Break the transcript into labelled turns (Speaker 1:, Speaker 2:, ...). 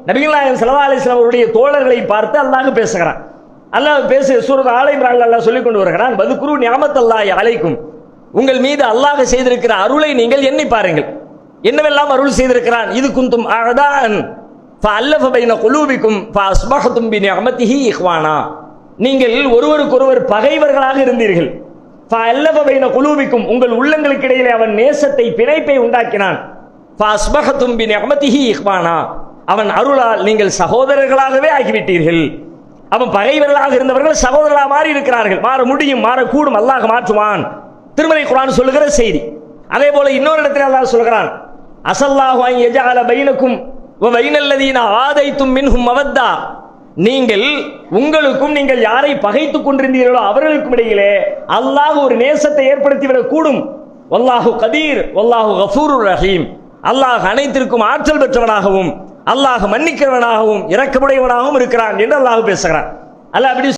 Speaker 1: நபிகள் நாயகம் ஸல்லல்லாஹு அலைஹி வஸல்லம் அவருடைய தோழர்களை பார்த்து அல்லாஹ் பேசுகிறான். அல்லாஹ் சூரத் ஆல இம்ரான்ல அல்லாஹ் சொல்லிக் கொண்டு வருகிறான், வதுகுரு நிஅமத்தல்லாஹி அலைக்கும், உங்கள் மீது அல்லாஹ் செய்திருக்கிற அருளை நீங்கள் எண்ணி பாருங்கள். என்னவெல்லாம் அருள் செய்திருக்கிறான். இது குந்தும் அஅதான் ஃபஅல்லஃப பைன குலூபிக்கும் ஃபஅஸ்பஹதும் பிநிஅமதிஹி இஹ்வானா, நீங்கள் ஒருவருக்கொருவர் பகைவர்களாக இருந்தீர்கள். ஃபஅல்லஃப பைன குலூபிக்கும், உங்கள் உள்ளங்களுக்கு இடையிலே அவன் நேசத்தை பிணைப்பை உண்டாக்கினான். ஃபஅஸ்பஹதும் பிநிஅமதிஹி இஹ்வானா, அவன் அருளால் நீங்கள் சகோதரர்களாகவே ஆகிவிட்டீர்கள். அவன் பகைவர்களாக இருந்தவர்கள் சகோதரர்களாக மாறி இருக்கிறார்கள். மாற முடியும், மாறக்கூடும், அல்லாஹ் மாற்றுவான். திருமறை குர்ஆன் சொல்லுகிற செய்தி. அதே போல இன்னொரு இடத்தில் அல்லாஹ் சொல்கிறான், அஸல்லாஹு அன் யஜஅல பைனக்கும் வ பைனல்லதீன ஆதைத்தும் மின்ஹும் மவத்தா, நீங்கள் உங்களுக்கும் நீங்கள் யாரை பகைத்துக் கொண்டிருந்தீர்களோ அவர்களுக்கும் இடையிலே அல்லாஹ் ஒரு நேசத்தை ஏற்படுத்திவிடக் கூடும். வல்லாஹு கதீர் வல்லாஹு கஃபூருர் ரஹீம், அல்லாஹ் அனைத்திற்கும் ஆற்றல் பெற்றவனாகவும் அல்லாஹ் மன்னிக்கிறவனாகவும் இரக்கமுடையவனாகவும் இருக்கிறான் என்று அல்லாஹ் பேசுகிறான். அல்லாஹ் அப்படி